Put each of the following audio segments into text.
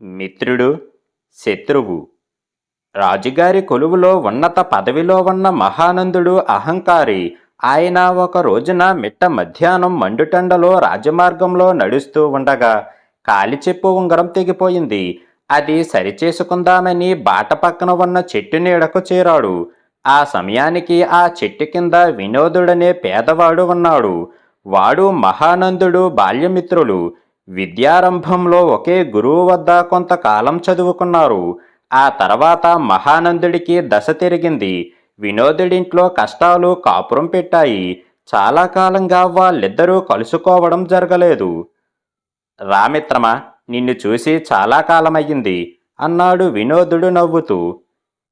మిత్రుడు, శత్రువు. రాజుగారి కొలువులో ఉన్నత పదవిలో ఉన్న మహానందుడు అహంకారి. ఆయన ఒక రోజున మిట్ట మధ్యాహ్నం మండుటెండలో రాజమార్గంలో నడుస్తూ ఉండగా కాలిచెప్పు ఉంగరం తెగిపోయింది. అది సరిచేసుకుందామని బాట పక్కన ఉన్న చెట్టు నీడకు చేరాడు. ఆ సమయానికి ఆ చెట్టు కింద వినోదుడనే పేదవాడు ఉన్నాడు. వాడు మహానందుడు బాల్యమిత్రులు. విద్యారంభంలో ఒకే గురువు వద్ద కొంతకాలం చదువుకున్నారు. ఆ తర్వాత మహానందుడికి దశ తిరిగింది. వినోదుడింట్లో కష్టాలు కాపురం పెట్టాయి. చాలా కాలంగా వాళ్ళిద్దరూ కలుసుకోవడం జరగలేదు. రామిత్రమా, నిన్ను చూసి చాలా కాలమయ్యింది అన్నాడు వినోదుడు నవ్వుతూ.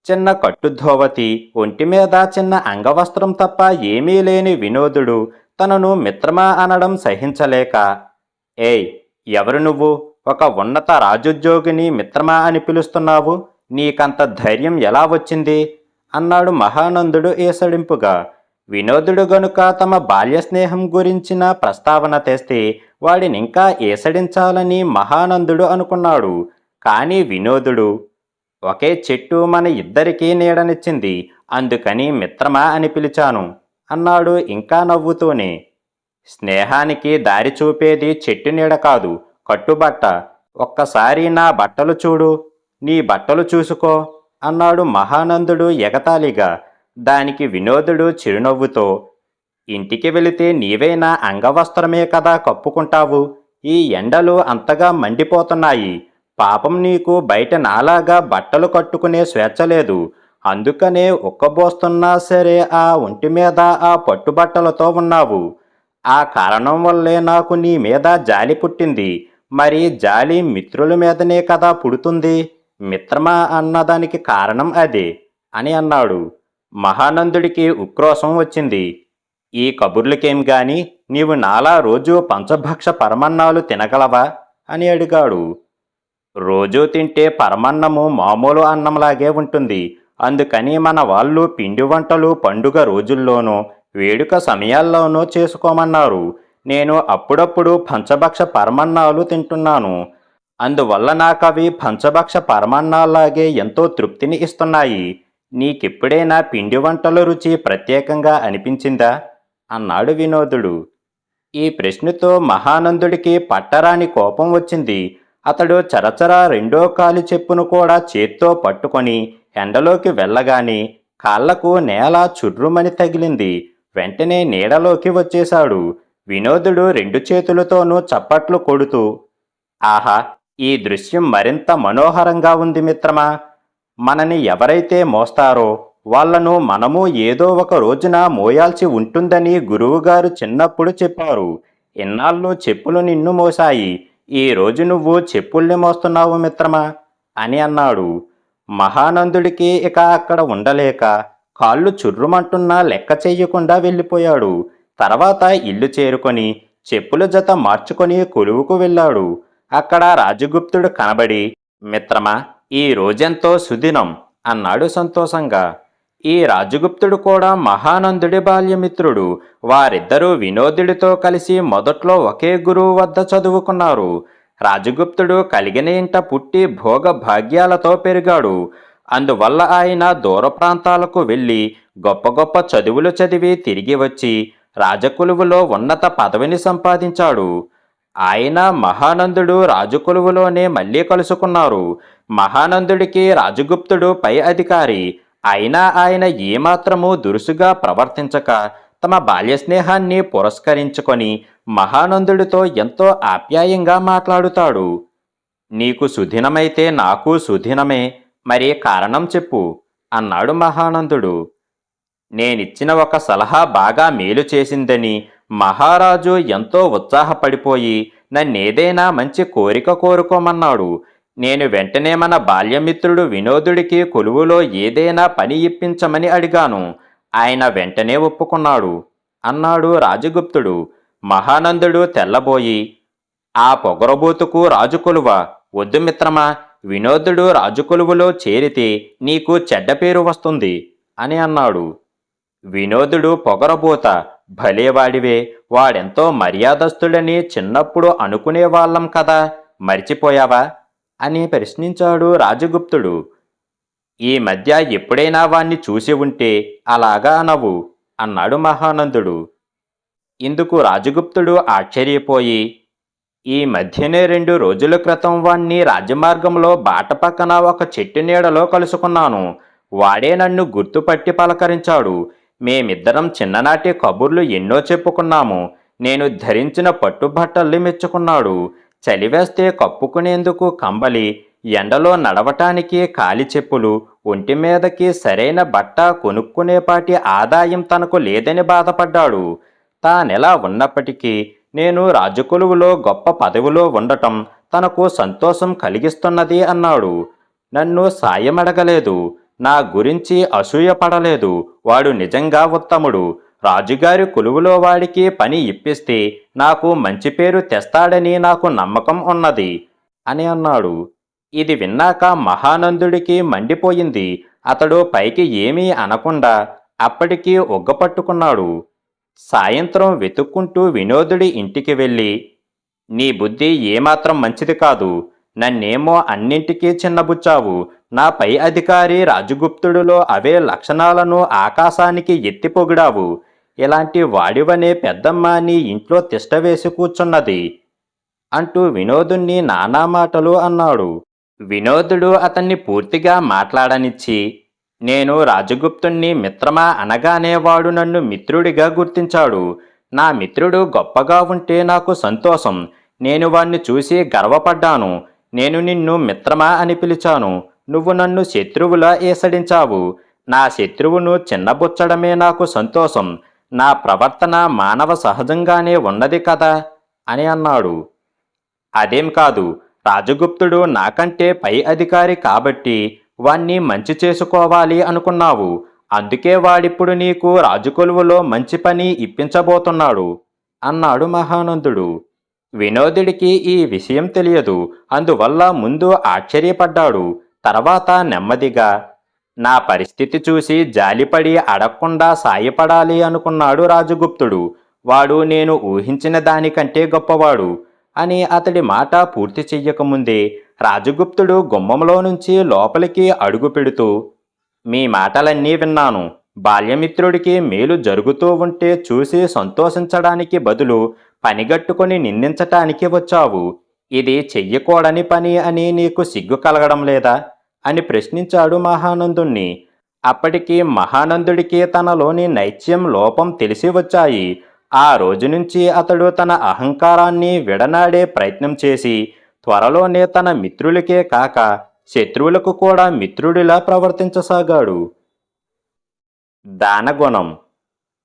చిన్న కట్టుధోవతి, ఒంటిమీద చిన్న అంగవస్త్రం తప్ప ఏమీ లేని వినోదుడు తనను మిత్రమా అనడం సహించలేక, ఏయ్, ఎవరు నువ్వు? ఒక ఉన్నత రాజుద్యోగిని మిత్రమా అని పిలుస్తున్నావు? నీకంత ధైర్యం ఎలా వచ్చింది అన్నాడు మహానందుడు ఏసడింపుగా. వినోదుడు గనుక తమ బాల్య స్నేహం గురించిన ప్రస్తావన తెస్తే వాడినింకా ఏసడించాలని మహానందుడు అనుకున్నాడు. కానీ వినోదుడు, ఒకే చెట్టు మన ఇద్దరికీ నీడనిచ్చింది, అందుకని మిత్రమా అని పిలిచాను అన్నాడు ఇంకా నవ్వుతూనే. స్నేహానికి దారి చూపేది చెట్టు నీడ కాదు, కట్టుబట్ట. ఒక్కసారి నా బట్టలు చూడు, నీ బట్టలు చూసుకో అన్నాడు మహానందుడు ఎగతాళిగా. దానికి వినోదుడు చిరునవ్వుతో, ఇంటికి వెళితే నీవైనా అంగవస్త్రమే కదా కప్పుకుంటావు. ఈ ఎండలు అంతగా మండిపోతున్నాయి. పాపం, నీకు బయట నాలాగా బట్టలు కట్టుకునే స్వేచ్ఛ లేదు. అందుకనే ఉక్కబోస్తున్నా సరే ఆ ఒంటి మీద ఆ పట్టుబట్టలతో ఉన్నావు. ఆ కారణం వల్లే నాకు నీ మీద జాలి పుట్టింది. మరి జాలి మిత్రుల మీదనే కదా పుడుతుంది. మిత్రమా అన్నదానికి కారణం అదే అని అన్నాడు. మహానందుడికి ఉక్రోషం వచ్చింది. ఈ కబుర్లకేం గాని నీవు నాలా రోజూ పంచభక్ష పరమన్నాలు తినగలవా అని అడిగాడు. రోజూ తింటే పరమన్నము మామూలు అన్నంలాగే ఉంటుంది. అందుకని మన వాళ్ళు పిండి వంటలు పండుగ రోజుల్లోనూ వేడుక సమయాల్లోనూ చేసుకోమన్నారు. నేను అప్పుడప్పుడు పంచభక్ష పరమన్నాలు తింటున్నాను. అందువల్ల నాకవి పంచభక్ష పరమన్నాల్లాగే ఎంతో తృప్తిని ఇస్తున్నాయి. నీకెప్పుడైనా పిండి వంటల రుచి ప్రత్యేకంగా అనిపించిందా అన్నాడు వినోదుడు. ఈ ప్రశ్నతో మహానందుడికి పట్టరాని కోపం వచ్చింది. అతడు చరచరా రెండో కాలి చెప్పును కూడా చేత్తో పట్టుకొని ఎండలోకి వెళ్ళగానే కాళ్లకు నేల చుర్రుమని తగిలింది. వెంటనే నీడలోకి వచ్చేశాడు. వినోదుడు రెండు చేతులతోనూ చప్పట్లు కొడుతూ, ఆహా, ఈ దృశ్యం మరింత మనోహరంగా ఉంది మిత్రమా. మనని ఎవరైతే మోస్తారో వాళ్లను మనము ఏదో ఒక రోజున మోయాల్సి ఉంటుందని గురువుగారు చిన్నప్పుడు చెప్పారు. ఇన్నాళ్ళు చెప్పులు నిన్ను మోసాయి. ఈ రోజు నువ్వు చెప్పుల్ని మోస్తున్నావు మిత్రమా అని అన్నాడు. మహానందుడికి ఇక అక్కడ ఉండలేక కాళ్ళు చుర్రుమంటున్నా లెక్క చెయ్యకుండా వెళ్ళిపోయాడు. తర్వాత ఇల్లు చేరుకొని చెప్పుల జత మార్చుకొని కొలువుకు వెళ్ళాడు. అక్కడ రాజగుప్తుడు కనబడి, మిత్రమా, ఈ రోజెంతో సుదినం అన్నాడు సంతోషంగా. ఈ రాజగుప్తుడు కూడా మహానందుడి బాల్యమిత్రుడు. వారిద్దరూ వినోదుడితో కలిసి మొదట్లో ఒకే గురువు వద్ద చదువుకున్నారు. రాజగుప్తుడు కలిగిన ఇంట పుట్టి భోగ భాగ్యాలతో పెరిగాడు. అందువల్ల ఆయన దూర ప్రాంతాలకు వెళ్ళి గొప్ప గొప్ప చదువులు చదివి తిరిగి వచ్చి రాజకొలువులో ఉన్నత పదవిని సంపాదించాడు. ఆయన మహానందుడు రాజకొలువులోనే మళ్ళీ కలుసుకున్నారు. మహానందుడికి రాజగుప్తుడు పై అధికారి. అయినా ఆయన ఏమాత్రమూ దురుసుగా ప్రవర్తించక తమ బాల్య స్నేహాన్ని పురస్కరించుకొని మహానందుడితో ఎంతో ఆప్యాయంగా మాట్లాడుతాడు. నీకు సుదినమైతే నాకు సుదినమే, మరి కారణం చెప్పు అన్నాడు మహానందుడు. నేనిచ్చిన ఒక సలహా బాగా మేలు చేసిందని మహారాజు ఎంతో ఉత్సాహపడిపోయి నన్నేదైనా మంచి కోరిక కోరుకోమన్నాడు. నేను వెంటనే మన బాల్యమిత్రుడు వినోదుడికి కొలువులో ఏదైనా పని ఇప్పించమని అడిగాను. ఆయన వెంటనే ఒప్పుకున్నాడు అన్నాడు రాజగుప్తుడు. మహానందుడు తెల్లబోయి, ఆ పొగరబోతుకు రాజు కొలువ వద్దు మిత్రమా. వినోదుడు రాజుకొలువులో చేరితే నీకు చెడ్డ పేరు వస్తుంది అని అన్నాడు. వినోదుడు పొగరబోత, భలేవాడివే, వాడెంతో మర్యాదస్తుడని చిన్నప్పుడు అనుకునేవాళ్ళం కదా, మర్చిపోయావా అని ప్రశ్నించాడు రాజగుప్తుడు. ఈ మధ్య ఎప్పుడైనా వాణ్ణి చూసి ఉంటే అలాగా అనవు అన్నాడు మహానందుడు. ఇందుకు రాజగుప్తుడు ఆశ్చర్యపోయి, ఈ మధ్యనే 2 రోజుల క్రితం వాణ్ణి రాజమార్గంలో బాట పక్కన ఒక చెట్టు నీడలో కలుసుకున్నాను. వాడే నన్ను గుర్తుపట్టి పలకరించాడు. మేమిద్దరం చిన్ననాటి కబుర్లు ఎన్నో చెప్పుకున్నాము. నేను ధరించిన పట్టుబట్టల్ని మెచ్చుకున్నాడు. చలివేస్తే కప్పుకునేందుకు కంబలి, ఎండలో నడవటానికి కాలి చెప్పులు, ఒంటి మీదకి సరైన బట్ట కొనుక్కునేపాటి ఆదాయం తనకు లేదని బాధపడ్డాడు. తానెలా ఉన్నప్పటికీ నేను రాజకొలువులో గొప్ప పదవిలో ఉండటం తనకు సంతోషం కలిగిస్తున్నది అన్నాడు. నన్ను సాయమడగలేదు, నా గురించి అసూయపడలేదు. వాడు నిజంగా ఉత్తముడు. రాజుగారి కొలువులో వాడికి పని ఇప్పిస్తే నాకు మంచి పేరు తెస్తాడని నాకు నమ్మకం ఉన్నది అని అన్నాడు. ఇది విన్నాక మహానందుడికి మండిపోయింది. అతడు పైకి ఏమీ అనకుండా అప్పటికి ఒగ్గపట్టుకున్నాడు. సాయంత్రం వెతుక్కుంటూ వినోదుడి ఇంటికి వెళ్ళి, నీ బుద్ధి ఏమాత్రం మంచిది కాదు. నన్నేమో అన్నింటికీ చిన్నబుచ్చావు. నా పై అధికారి రాజగుప్తుడిలో అవే లక్షణాలను ఆకాశానికి ఎత్తి పొగిడావు. ఇలాంటి వాడివనే పెద్దమ్మ నీ ఇంట్లో తిష్టవేసి కూర్చున్నది అంటూ వినోదుణ్ణి నానా మాటలు అన్నాడు. వినోదుడు అతన్ని పూర్తిగా మాట్లాడనిచ్చి, నేను రాజగుప్తుణ్ణి మిత్రమా అనగానే వాడు నన్ను మిత్రుడిగా గుర్తించాడు. నా మిత్రుడు గొప్పగా ఉంటే నాకు సంతోషం. నేను వాణ్ణి చూసి గర్వపడ్డాను. నేను నిన్ను మిత్రమా అని పిలిచాను. నువ్వు నన్ను శత్రువులా ఏసడించావు. నా శత్రువును చిన్నబుచ్చడమే నాకు సంతోషం. నా ప్రవర్తన మానవ సహజంగానే ఉన్నది కదా అని అన్నాడు. అదేం కాదు, రాజగుప్తుడు నాకంటే పై అధికారి కాబట్టి వాణ్ణి మంచి చేసుకోవాలి అనుకున్నావు. అందుకే వాడిప్పుడు నీకు రాజుకొలువులో మంచి పని ఇప్పించబోతున్నాడు అన్నాడు మహానందుడు. వినోదుడికి ఈ విషయం తెలియదు. అందువల్ల ముందు ఆశ్చర్యపడ్డాడు. తర్వాత నెమ్మదిగా, నా పరిస్థితి చూసి జాలిపడి అడగకుండా సాయపడాలి అనుకున్నాడు రాజగుప్తుడు. వాడు నేను ఊహించిన దానికంటే గొప్పవాడు అని అతడి మాట పూర్తి చెయ్యకముందే రాజగుప్తుడు గుమ్మంలో నుంచి లోపలికి అడుగు పెడుతూ, మీ మాటలన్నీ విన్నాను. బాల్యమిత్రుడికి మేలు జరుగుతూ ఉంటే చూసి సంతోషించడానికి బదులు పనిగట్టుకొని నిందించటానికి వచ్చావు. ఇది చెయ్యకూడని పని అని నీకు సిగ్గు కలగడం లేదా అని ప్రశ్నించాడు మహానందుణ్ణి. అప్పటికి మహానందుడికి తనలోని నైత్యం లోపం తెలిసి వచ్చాయి. ఆ రోజు నుంచి అతడు తన అహంకారాన్ని విడనాడే ప్రయత్నం చేసి త్వరలోనే తన మిత్రులకే కాక శత్రువులకు కూడా మిత్రుడిలా ప్రవర్తించసాగాడు. దానగుణం.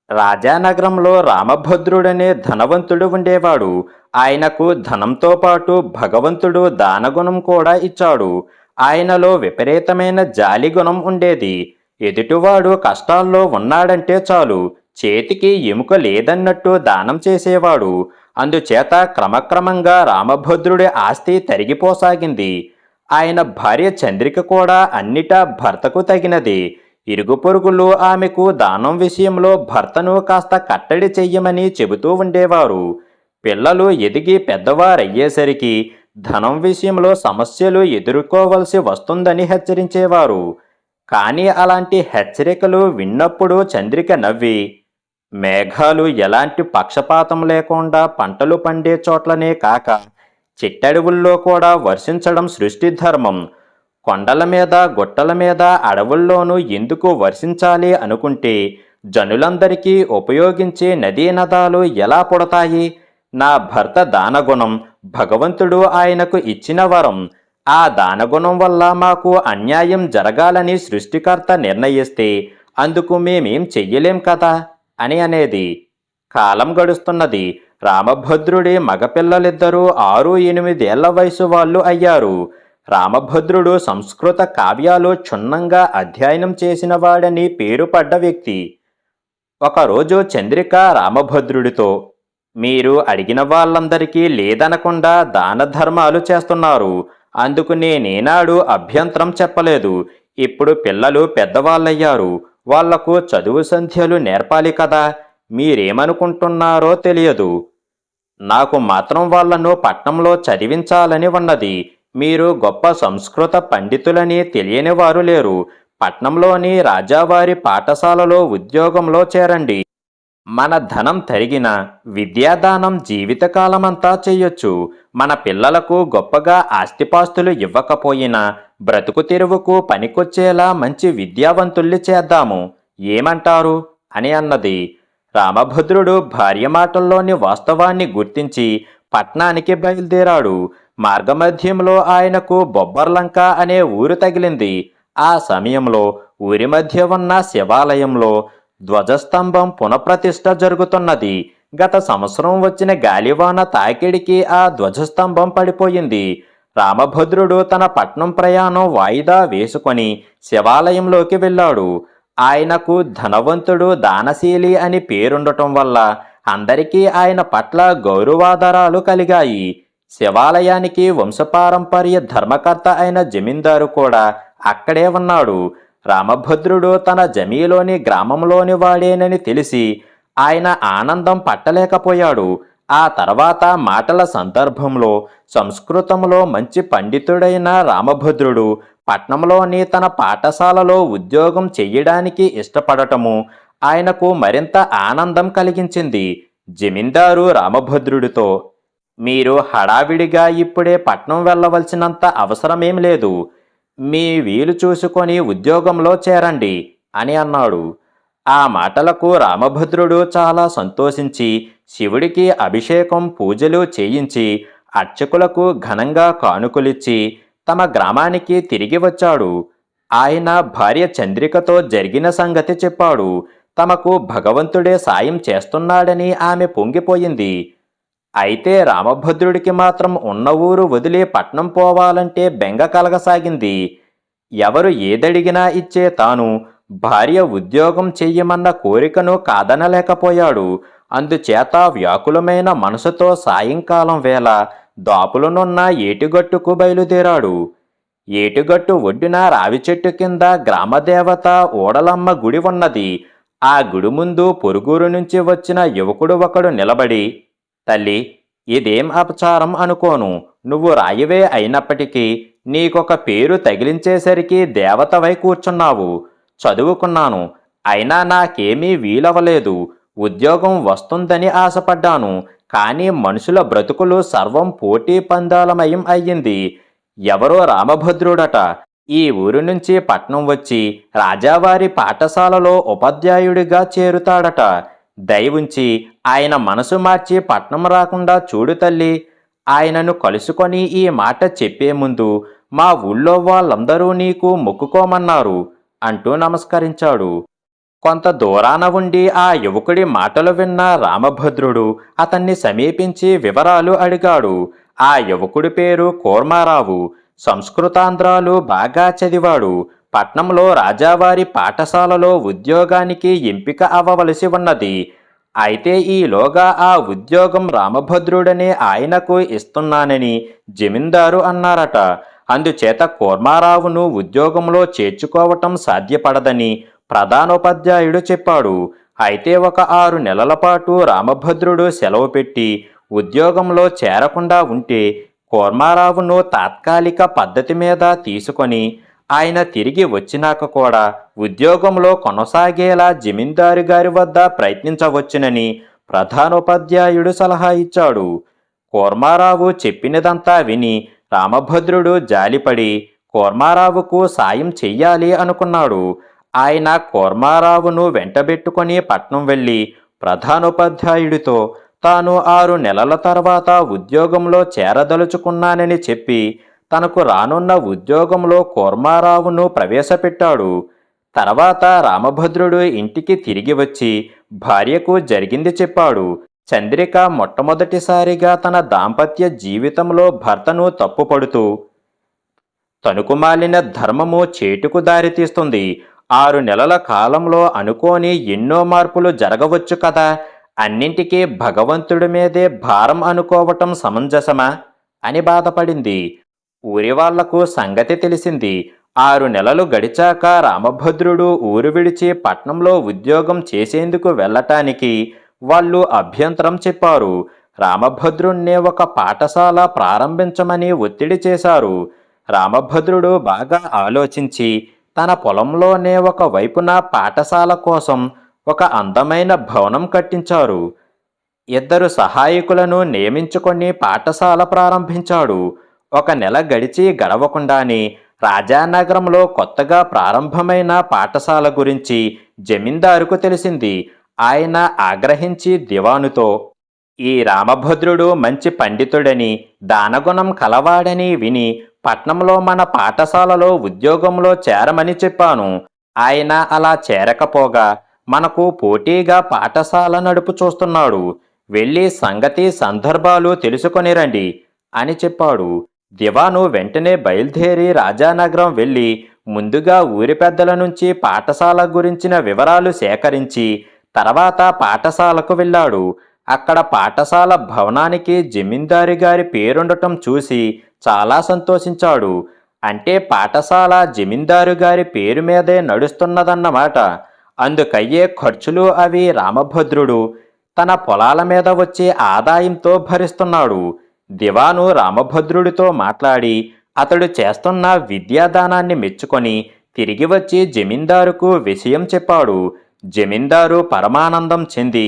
రాజానగరంలో రామభద్రుడనే ధనవంతుడు ఉండేవాడు. ఆయనకు ధనంతో పాటు భగవంతుడు దానగుణం కూడా ఇచ్చాడు. ఆయనలో విపరీతమైన జాలిగుణం ఉండేది. ఎదుటివాడు కష్టాల్లో ఉన్నాడంటే చాలు, చేతికి ఎముక లేదన్నట్టు దానం చేసేవాడు. అందుచేత క్రమక్రమంగా రామభద్రుడి ఆస్తి తరిగిపోసాగింది. ఆయన భార్య చంద్రిక కూడా అన్నిటా భర్తకు తగినది. ఇరుగు పొరుగులు ఆమెకు దానం విషయంలో భర్తను కాస్త కట్టడి చెయ్యమని చెబుతూ ఉండేవారు. పిల్లలు ఎదిగి పెద్దవారయ్యేసరికి ధనం విషయంలో సమస్యలు ఎదుర్కోవలసి వస్తుందని హెచ్చరించేవారు. కానీ అలాంటి హెచ్చరికలు విన్నప్పుడు చంద్రిక నవ్వి, మేఘాలు ఎలాంటి పక్షపాతం లేకుండా పంటలు పండే చోట్లనే కాక చిట్టడవుల్లో కూడా వర్షించడం సృష్టి ధర్మం. కొండల మీద గుట్టల మీద అడవుల్లోనూ ఎందుకు వర్షించాలి అనుకుంటే జనులందరికీ ఉపయోగించే నదీ నదాలు ఎలా పుడతాయి? నా భర్త దానగుణం భగవంతుడు ఆయనకు ఇచ్చిన వరం. ఆ దానగుణం వల్ల మాకు అన్యాయం జరగాలని సృష్టికర్త నిర్ణయిస్తే అందుకు మేమేం చెయ్యలేం కదా అని అనేది. కాలం గడుస్తున్నది. రామభద్రుడి మగపిల్లలిద్దరూ 6-8 ఏళ్ల వయసు వాళ్ళు అయ్యారు. రామభద్రుడు సంస్కృత కావ్యాలు క్షుణ్ణంగా అధ్యయనం చేసిన వాడని పేరు పడ్డ వ్యక్తి. ఒకరోజు చంద్రిక రామభద్రుడితో, మీరు అడిగిన వాళ్ళందరికీ లేదనకుండా దాన ధర్మాలు చేస్తున్నారు. అందుకు నేనేనాడు అభ్యంతరం చెప్పలేదు. ఇప్పుడు పిల్లలు పెద్దవాళ్ళయ్యారు. వాళ్లకు చదువు సంధ్యలు నేర్పాలి కదా. మీరేమనుకుంటున్నారో తెలియదు. నాకు మాత్రం వాళ్లను పట్నంలో చదివించాలని ఉన్నది. మీరు గొప్ప సంస్కృత పండితులని తెలియని వారు లేరు. పట్నంలోని రాజావారి పాఠశాలలో ఉద్యోగంలో చేరండి. మన ధనం తరిగిన విద్యాదానం జీవితకాలమంతా చెయ్యొచ్చు. మన పిల్లలకు గొప్పగా ఆస్తిపాస్తులు ఇవ్వకపోయినా బ్రతుకు తెరువుకు పనికొచ్చేలా మంచి విద్యావంతుల్ని చేద్దాము. ఏమంటారు అని అన్నది. రామభద్రుడు భార్య మాటల్లోని వాస్తవాన్ని గుర్తించి పట్నానికి బయలుదేరాడు. మార్గమధ్యంలో ఆయనకు బొబ్బర్లంక అనే ఊరు తగిలింది. ఆ సమయంలో ఊరి మధ్య ఉన్న శివాలయంలో ధ్వజస్తంభం పునఃప్రతిష్ఠ జరుగుతున్నది. గత సంవత్సరం వచ్చిన గాలివాన తాకిడికి ఆ ధ్వజస్తంభం పడిపోయింది. రామభద్రుడు తన పట్నం ప్రయాణం వాయిదా వేసుకొని శివాలయంలోకి వెళ్ళాడు. ఆయనకు ధనవంతుడు దానశీలి అని పేరుండటం వల్ల అందరికీ ఆయన పట్ల గౌరవాదరాలు కలిగాయి. శివాలయానికి వంశపారంపర్య ధర్మకర్త అయిన జమీందారు కూడా అక్కడే ఉన్నాడు. రామభద్రుడు తన జమీలోని గ్రామంలోని వాడేనని తెలిసి ఆయన ఆనందం పట్టలేకపోయాడు. ఆ తర్వాత మాటల సందర్భంలో సంస్కృతంలో మంచి పండితుడైన రామభద్రుడు పట్నంలోని తన పాఠశాలలో ఉద్యోగం చెయ్యడానికి ఇష్టపడటము ఆయనకు మరింత ఆనందం కలిగించింది. జమీందారు రామభద్రుడితో, మీరు హడావిడిగా ఇప్పుడే పట్నం వెళ్ళవలసినంత అవసరమేం లేదు. మీ వీలు చూసుకొని ఉద్యోగంలో చేరండి అని అన్నాడు. ఆ మాటలకు రామభద్రుడు చాలా సంతోషించి శివుడికి అభిషేకం పూజలు చేయించి అర్చకులకు ఘనంగా కానుకలిచ్చి తమ గ్రామానికి తిరిగి వచ్చాడు. ఆయన భార్య చంద్రికతో జరిగిన సంగతి చెప్పాడు. తమకు భగవంతుడే సాయం చేస్తున్నాడని ఆమె పొంగిపోయింది. అయితే రామభద్రుడికి మాత్రం ఉన్న ఊరు వదిలి పట్నం పోవాలంటే బెంగ కలగసాగింది. ఎవరు ఏదడిగినా ఇచ్చే తాను భార్య ఉద్యోగం చెయ్యమన్న కోరికను కాదనలేకపోయాడు. అందుచేత వ్యాకులమైన మనసుతో సాయంకాలం వేళ దాపులనున్న ఏటిగట్టుకు బయలుదేరాడు. ఏటిగట్టు ఒడ్డున రావి చెట్టు కింద గ్రామదేవత ఓడలమ్మ గుడి ఉన్నది. ఆ గుడి ముందు పొరుగురు నుంచి వచ్చిన యువకుడు ఒకడు నిలబడి, తల్లి, ఇదేం అపచారం అనుకోను. నువ్వు రాయివే అయినప్పటికీ నీకొక పేరు తగిలించేసరికి దేవతవై కూర్చున్నావు. చదువుకున్నాను, అయినా నాకేమీ వీలవలేదు. ఉద్యోగం వస్తుందని ఆశపడ్డాను. కానీ మనుషుల బ్రతుకులు సర్వం పోటీ పందాలమయం అయ్యింది. ఎవరో రామభద్రుడట ఈ ఊరు నుంచి పట్నం వచ్చి రాజావారి పాఠశాలలో ఉపాధ్యాయుడిగా చేరుతాడట. దయవుంచి ఆయన మనసు మార్చి పట్నం రాకుండా చూడు తల్లి. ఆయనను కలుసుకొని ఈ మాట చెప్పే ముందు మా ఊళ్ళో వాళ్ళందరూ నీకు మొక్కుకోమన్నారు అంటూ నమస్కరించాడు. కొంత దూరాన ఉండి ఆ యువకుడి మాటలు విన్న రామభద్రుడు అతన్ని సమీపించి వివరాలు అడిగాడు. ఆ యువకుడి పేరు కూర్మారావు. సంస్కృతాంధ్రాలు బాగా చదివాడు. పట్నంలో రాజావారి పాఠశాలలో ఉద్యోగానికి ఎంపిక అవ్వవలసి ఉన్నది. అయితే ఈలోగా ఆ ఉద్యోగం రామభద్రుడనే ఆయనకు ఇస్తున్నానని జమీందారు అన్నారట. అందుచేత కూర్మారావును ఉద్యోగంలో చేర్చుకోవటం సాధ్యపడదని ప్రధానోపాధ్యాయుడు చెప్పాడు. అయితే ఒక 6 నెలల పాటు రామభద్రుడు సెలవు పెట్టి ఉద్యోగంలో చేరకుండా ఉంటే కూర్మారావును తాత్కాలిక పద్ధతి మీద తీసుకొని ఆయన తిరిగి వచ్చినాక కూడా ఉద్యోగంలో కొనసాగేలా జమీందారు గారి వద్ద ప్రయత్నించవచ్చునని ప్రధానోపాధ్యాయుడు సలహా ఇచ్చాడు. కూర్మారావు చెప్పినదంతా విని రామభద్రుడు జాలిపడి కూర్మారావుకు సాయం చెయ్యాలి అనుకున్నాడు. ఆయన కూర్మారావును వెంటబెట్టుకొని పట్నం వెళ్ళి ప్రధానోపాధ్యాయుడితో తాను 6 నెలల తర్వాత ఉద్యోగంలో చేరదలుచుకున్నానని చెప్పి తనకు రానున్న ఉద్యోగంలో కూర్మారావును ప్రవేశపెట్టాడు. తర్వాత రామభద్రుడు ఇంటికి తిరిగి వచ్చి భార్యకు జరిగింది చెప్పాడు. చంద్రిక మొట్టమొదటిసారిగా తన దాంపత్య జీవితంలో భర్తను తప్పుపడుతూ, తణుకుమాలిన ధర్మము చేటుకు దారితీస్తుంది. 6 నెలల కాలంలో అనుకోని ఎన్నో మార్పులు జరగవచ్చు కదా. అన్నింటికీ భగవంతుడి మీదే భారం అనుకోవటం సమంజసమా అని బాధపడింది. ఊరి వాళ్లకు సంగతి తెలిసింది. 6 నెలలు గడిచాక రామభద్రుడు ఊరు విడిచి పట్నంలో ఉద్యోగం చేసేందుకు వెళ్ళటానికి వాళ్ళు అభ్యంతరం చెప్పారు. రామభద్రుణ్ణి ఒక పాఠశాల ప్రారంభించమని ఒత్తిడి చేశారు. రామభద్రుడు బాగా ఆలోచించి తన పొలంలోనే ఒక వైపున పాఠశాల కోసం ఒక అందమైన భవనం కట్టించారు. ఇద్దరు సహాయకులను నియమించుకొని పాఠశాల ప్రారంభించాడు. ఒక నెల గడిచి గడవకుండానే రాజానగరంలో కొత్తగా ప్రారంభమైన పాఠశాల గురించి జమీందారుకు తెలిసింది. ఆయన ఆగ్రహించి దివానుతో, ఈ రామభద్రుడు మంచి పండితుడని, దానగుణం కలవాడని విని పట్నంలో మన పాఠశాలలో ఉద్యోగంలో చేరమని చెప్పాను. ఆయన అలా చేరకపోగా మనకు పోటీగా పాఠశాల నడుపు చూస్తున్నాడు. వెళ్ళి సంగతి సందర్భాలు తెలుసుకొని రండి అని చెప్పాడు. దివాను వెంటనే బయలుదేరి రాజానగరం వెళ్ళి ముందుగా ఊరి పెద్దల నుంచి పాఠశాల గురించిన వివరాలు సేకరించి తర్వాత పాఠశాలకు వెళ్ళాడు. అక్కడ పాఠశాల భవనానికి జమీందారి గారి పేరుండటం చూసి చాలా సంతోషించాడు. అంటే పాఠశాల జమీందారు గారి పేరు మీదే నడుస్తున్నదన్నమాట. అందుకయ్యే ఖర్చులు అవి రామభద్రుడు తన పొలాల మీద వచ్చే ఆదాయంతో భరిస్తున్నాడు. దివాను రామభద్రుడితో మాట్లాడి అతడు చేస్తున్న విద్యాదానాన్ని మెచ్చుకొని తిరిగి వచ్చి జమీందారుకు విషయం చెప్పాడు. జమీందారు పరమానందం చెంది,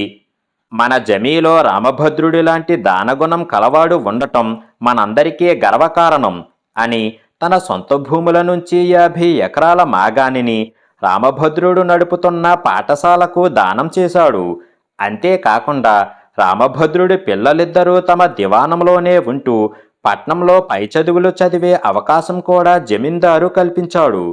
మన జమీలో రామభద్రుడి లాంటి దానగుణం కలవాడు ఉండటం మనందరికీ గర్వకారణం అని తన సొంత భూముల నుంచి 50 ఎకరాల మాగాణిని రామభద్రుడు నడుపుతున్న పాఠశాలకు దానం చేశాడు. అంతేకాకుండా రామభద్రుడి పిల్లలిద్దరూ తమ దివాణంలోనే ఉంటూ పట్నంలో పై చదువులు చదివే అవకాశం కూడా జమీందారు కల్పించాడు.